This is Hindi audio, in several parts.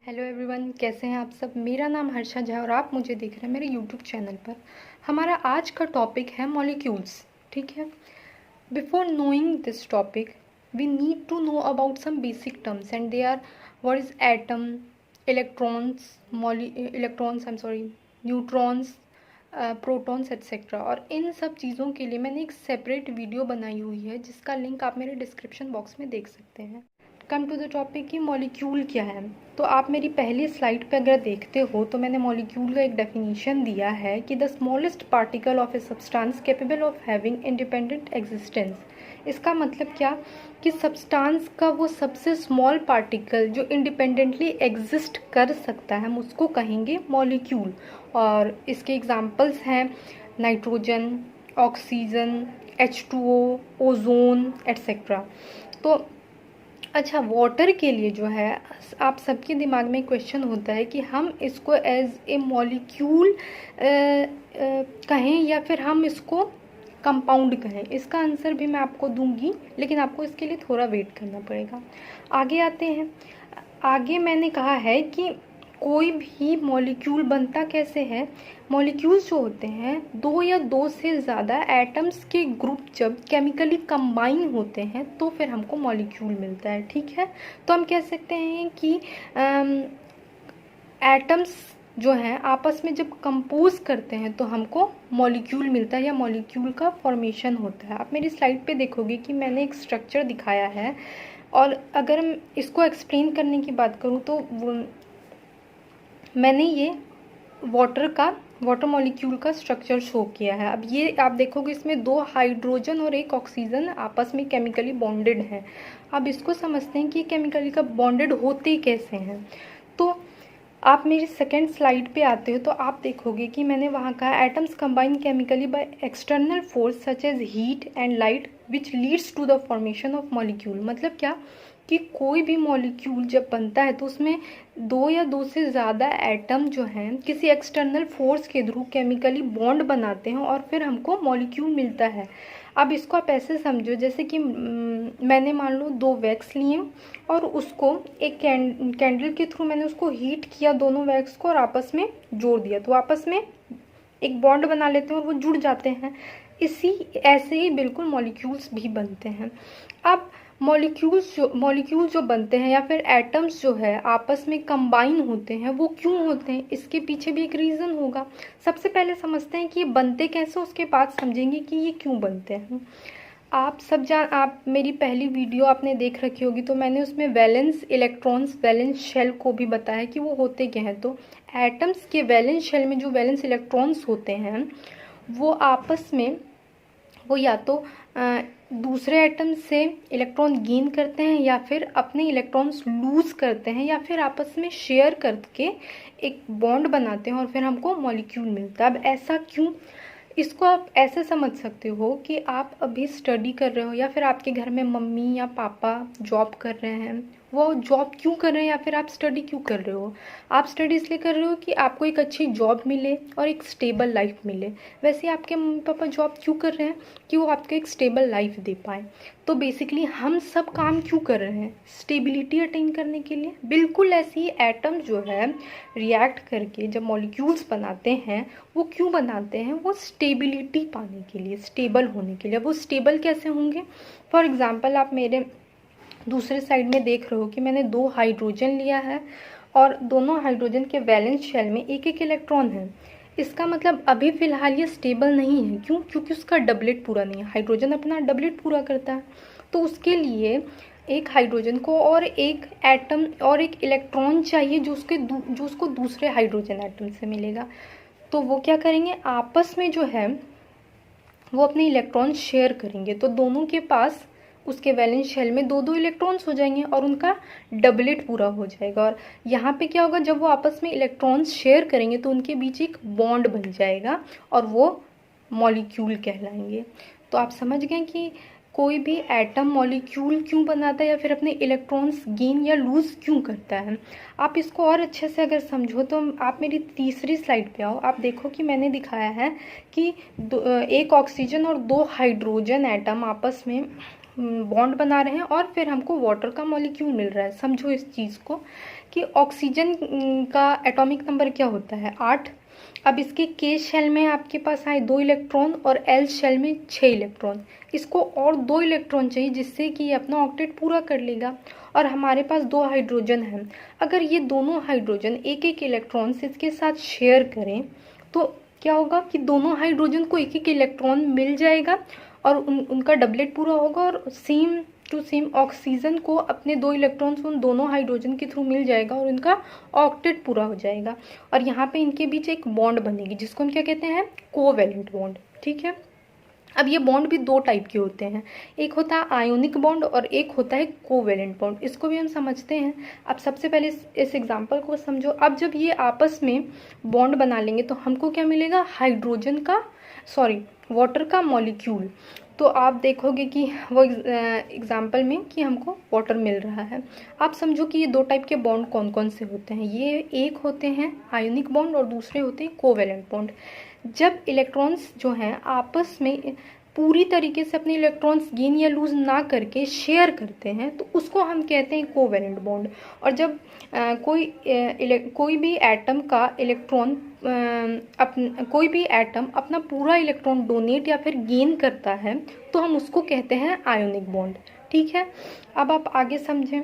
हेलो एवरीवन, कैसे हैं आप सब। मेरा नाम हर्षा झा और आप मुझे देख रहे हैं मेरे यूट्यूब चैनल पर। हमारा आज का टॉपिक है मॉलिक्यूल्स। ठीक है। Before knowing this topic we need to know about some basic terms and they are what is atom, electrons I am sorry, neutrons, protons etcetera. और इन सब चीज़ों के लिए मैंने एक सेपरेट वीडियो बनाई हुई है जिसका लिंक आप मेरे डिस्क्रिप्शन बॉक्स में देख सकते हैं। कम टू द टॉपिक कि मॉलिक्यूल क्या है। तो आप मेरी पहली स्लाइड पे अगर देखते हो तो मैंने मॉलिक्यूल का एक डेफिनेशन दिया है कि the smallest particle of a substance capable of having independent existence. इसका मतलब क्या कि सब्सटेंस का वो सबसे स्मॉल पार्टिकल जो इंडिपेंडेंटली एग्जिस्ट कर सकता है हम उसको कहेंगे मॉलिक्यूल। और इसके एग्जांपल्स हैं nitrogen, oxygen, H2O, ozone etcetera. तो अच्छा, वाटर के लिए जो है आप सबके दिमाग में क्वेश्चन होता है कि हम इसको एज ए मॉलिक्यूल कहें या फिर हम इसको कंपाउंड कहें। इसका आंसर भी मैं आपको दूंगी, लेकिन आपको इसके लिए थोड़ा वेट करना पड़ेगा। आगे आते हैं। आगे मैंने कहा है कि कोई भी मॉलिक्यूल बनता कैसे है। मॉलिक्यूल्स जो होते हैं दो या दो से ज़्यादा एटम्स के ग्रुप जब केमिकली कंबाइन होते हैं तो फिर हमको मॉलिक्यूल मिलता है। ठीक है। तो हम कह सकते हैं कि एटम्स जो हैं आपस में जब कंपोज करते हैं तो हमको मॉलिक्यूल मिलता है या मॉलिक्यूल का फॉर्मेशन होता है। आप मेरी स्लाइड पे देखोगे कि मैंने एक स्ट्रक्चर दिखाया है, और अगर हम इसको एक्सप्लेन करने की बात करूँ तो मैंने ये वाटर मॉलिक्यूल का स्ट्रक्चर शो किया है। अब ये आप देखोगे इसमें दो हाइड्रोजन और एक ऑक्सीजन आपस में केमिकली बॉन्डेड हैं। अब इसको समझते हैं कि केमिकली का बॉन्डेड होते कैसे हैं। तो आप मेरी सेकेंड स्लाइड पे आते हो तो आप देखोगे कि मैंने वहाँ कहा atoms combine chemically by external force such as heat and light which leads to the formation of molecule. मतलब क्या कि कोई भी मॉलिक्यूल जब बनता है तो उसमें दो या दो से ज़्यादा एटम जो हैं किसी एक्सटर्नल फोर्स के थ्रू केमिकली बॉन्ड बनाते हैं और फिर हमको मॉलिक्यूल मिलता है। अब इसको आप ऐसे समझो जैसे कि मैंने मान लो दो वैक्स लिए और उसको एक कैंडल के थ्रू मैंने उसको हीट किया दोनों वैक्स को और आपस में जोड़ दिया तो आपस में एक बॉन्ड बना लेते हैं और वो जुड़ जाते हैं। ऐसे ही बिल्कुल मॉलिक्यूल्स भी बनते हैं। अब मॉलिक्यूल जो बनते हैं या फिर एटम्स जो है आपस में कंबाइन होते हैं वो क्यों होते हैं, इसके पीछे भी एक रीज़न होगा। सबसे पहले समझते हैं कि ये बनते कैसे, उसके बाद समझेंगे कि ये क्यों बनते हैं। आप मेरी पहली वीडियो आपने देख रखी होगी तो मैंने उसमें वैलेंस इलेक्ट्रॉन्स, वैलेंस शेल को भी बताया कि वो होते क्या हैं। तो एटम्स के वैलेंस शेल में जो वैलेंस इलेक्ट्रॉन्स होते हैं वो आपस में वो या तो दूसरे एटम से इलेक्ट्रॉन गेन करते हैं या फिर अपने इलेक्ट्रॉन्स लूज करते हैं या फिर आपस में शेयर करके एक बॉन्ड बनाते हैं और फिर हमको मॉलिक्यूल मिलता है। अब ऐसा क्यों, इसको आप ऐसे समझ सकते हो कि आप अभी स्टडी कर रहे हो या फिर आपके घर में मम्मी या पापा जॉब कर रहे हैं। वो जॉब क्यों कर रहे हैं या फिर आप स्टडी क्यों कर रहे हो। आप स्टडी इसलिए कर रहे हो कि आपको एक अच्छी जॉब मिले और एक स्टेबल लाइफ मिले। वैसे आपके मम्मी पापा जॉब क्यों कर रहे हैं कि वो आपको एक स्टेबल लाइफ दे पाए। तो बेसिकली हम सब काम क्यों कर रहे हैं, स्टेबिलिटी अटेन करने के लिए। बिल्कुल ऐसे ही एटम जो है रिएक्ट करके जब मॉलिक्यूल्स बनाते हैं वो क्यों बनाते हैं, वो स्टेबिलिटी पाने के लिए, स्टेबल होने के लिए। वो स्टेबल कैसे होंगे, फॉर एग्जांपल आप मेरे दूसरे साइड में देख रहे हो कि मैंने दो हाइड्रोजन लिया है और दोनों हाइड्रोजन के वैलेंस शेल में एक एक इलेक्ट्रॉन है। इसका मतलब अभी फ़िलहाल ये स्टेबल नहीं है। क्यों, क्योंकि उसका डबलेट पूरा नहीं है। हाइड्रोजन अपना डबलेट पूरा करता है तो उसके लिए एक हाइड्रोजन को और एक एटम और एक इलेक्ट्रॉन चाहिए जो उसको दूसरे हाइड्रोजन एटम से मिलेगा। तो वो क्या करेंगे, आपस में जो है वो अपने इलेक्ट्रॉन शेयर करेंगे तो दोनों के पास उसके वैलेंस शेल में दो दो इलेक्ट्रॉन्स हो जाएंगे और उनका डबलेट पूरा हो जाएगा। और यहाँ पे क्या होगा, जब वो आपस में इलेक्ट्रॉन्स शेयर करेंगे तो उनके बीच एक बॉन्ड बन जाएगा और वो मॉलिक्यूल कहलाएंगे। तो आप समझ गए कि कोई भी एटम मॉलिक्यूल क्यों बनाता है या फिर अपने इलेक्ट्रॉन्स गेन या लूज क्यों करता है। आप इसको और अच्छे से अगर समझो तो आप मेरी तीसरी स्लाइड पे आओ। आप देखो कि मैंने दिखाया है कि एक ऑक्सीजन और दो हाइड्रोजन एटम आपस में बॉन्ड बना रहे हैं और फिर हमको वाटर का मॉलिक्यूल मिल रहा है। समझो इस चीज़ को कि ऑक्सीजन का एटॉमिक नंबर क्या होता है, 8। अब इसके के शेल में आपके पास आए 2 इलेक्ट्रॉन और एल शेल में 6 इलेक्ट्रॉन। इसको और 2 इलेक्ट्रॉन चाहिए जिससे कि ये अपना ऑक्टेट पूरा कर लेगा। और हमारे पास 2 हाइड्रोजन हैं। अगर ये दोनों हाइड्रोजन एक एक इलेक्ट्रॉन से इसके साथ शेयर करें तो क्या होगा कि दोनों हाइड्रोजन को एक एक इलेक्ट्रॉन मिल जाएगा और उनका डबलेट पूरा होगा और सेम टू सेम ऑक्सीजन को अपने 2 इलेक्ट्रॉन्स उन दोनों हाइड्रोजन के थ्रू मिल जाएगा और उनका ऑक्टेट पूरा हो जाएगा। और यहाँ पे इनके बीच एक बॉन्ड बनेगी जिसको हम क्या कहते हैं, कोवैलेंट बॉन्ड। ठीक है। अब ये बॉन्ड भी 2 टाइप के होते हैं, एक होता है आयोनिक बॉन्ड और एक होता है कोवैलेंट बॉन्ड। इसको भी हम समझते हैं। अब सबसे पहले इस एग्जांपल को समझो। अब जब ये आपस में बॉन्ड बना लेंगे तो हमको क्या मिलेगा, वाटर का मॉलिक्यूल। तो आप देखोगे कि वो एग्जाम्पल में कि हमको वाटर मिल रहा है। आप समझो कि ये 2 टाइप के बॉन्ड कौन कौन से होते हैं। ये एक होते हैं आयोनिक बॉन्ड और दूसरे होते हैं कोवैलेंट बॉन्ड। जब इलेक्ट्रॉन्स जो हैं आपस में पूरी तरीके से अपने इलेक्ट्रॉन्स गेन या लूज ना करके शेयर करते हैं तो उसको हम कहते हैं कोवैलेंट बॉन्ड। और जब कोई भी एटम का इलेक्ट्रॉन कोई भी एटम अपना पूरा इलेक्ट्रॉन डोनेट या फिर गेन करता है तो हम उसको कहते हैं आयोनिक बॉन्ड। ठीक है। अब आप आगे समझें।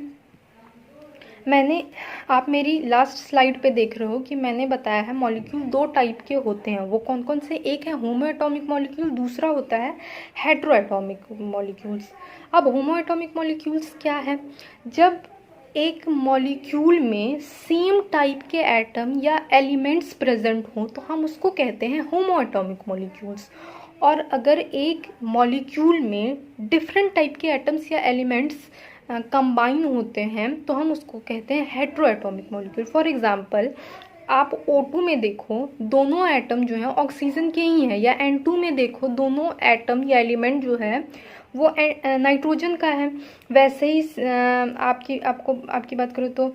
आप मेरी लास्ट स्लाइड पे देख रहे हो कि मैंने बताया है मॉलिक्यूल 2 टाइप के होते हैं। वो कौन कौन से, एक है होमो एटॉमिक मॉलिक्यूल, दूसरा होता है हेटेरो एटॉमिक मॉलिक्यूल्स। अब होमो एटॉमिक मॉलिक्यूल्स क्या है, जब एक मॉलिक्यूल में सेम टाइप के एटम या एलिमेंट्स प्रेजेंट हों तो हम उसको कहते हैं होमो एटॉमिक मॉलिक्यूल्स। और अगर एक मॉलिक्यूल में डिफरेंट टाइप के एटम्स या एलिमेंट्स कंबाइन होते हैं तो हम उसको कहते हैं hetero atomic molecule. For example आप O2 में देखो दोनों एटम जो है ऑक्सीजन के ही हैं, या N2 में देखो दोनों एटम या एलिमेंट जो है वो नाइट्रोजन का है। वैसे ही आपकी बात करो तो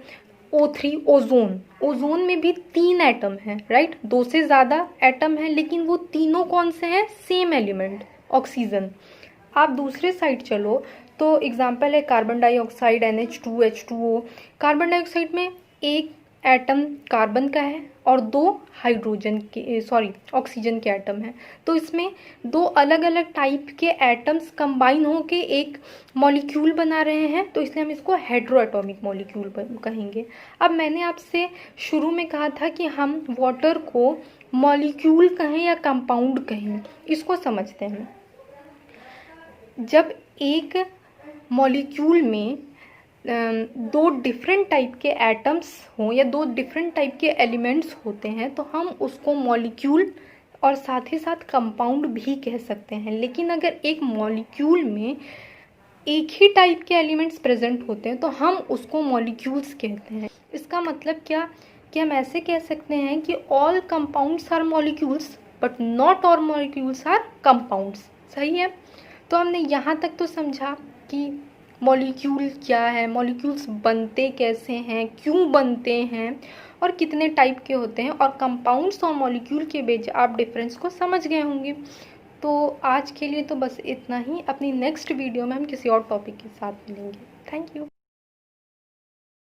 O3 ओजोन में भी 3 एटम हैं, राइट। 2 से ज़्यादा एटम हैं लेकिन वो तीनों कौन से हैं, सेम एलिमेंट ऑक्सीजन। आप दूसरे साइड चलो तो एग्जाम्पल है carbon dioxide NH2 H2O। Carbon dioxide में एक एटम कार्बन का है और 2 ऑक्सीजन के एटम हैं। तो इसमें 2 अलग अलग टाइप के एटम्स कंबाइन होके एक मॉलिक्यूल बना रहे हैं तो इसलिए हम इसको हेटेरो एटॉमिक मॉलिक्यूल कहेंगे। अब मैंने आपसे शुरू में कहा था कि हम वाटर को मॉलिक्यूल कहें या कंपाउंड कहें, इसको समझते हैं। जब एक मॉलिक्यूल में 2 डिफरेंट टाइप के एटम्स हों या 2 डिफरेंट टाइप के एलिमेंट्स होते हैं तो हम उसको मॉलिक्यूल और साथ ही साथ कंपाउंड भी कह सकते हैं। लेकिन अगर एक मॉलिक्यूल में एक ही टाइप के एलिमेंट्स प्रेजेंट होते हैं तो हम उसको मॉलिक्यूल्स कहते हैं। इसका मतलब क्या कि हम ऐसे कह सकते हैं कि all compounds are molecules but not all molecules are compounds. सही है। तो हमने यहाँ तक तो समझा कि मॉलिक्यूल क्या है, मॉलिक्यूल्स बनते कैसे हैं, क्यों बनते हैं और कितने टाइप के होते हैं, और कंपाउंड्स और मॉलिक्यूल के बीच आप डिफरेंस को समझ गए होंगे। तो आज के लिए तो बस इतना ही। अपनी नेक्स्ट वीडियो में हम किसी और टॉपिक के साथ मिलेंगे। Thank you.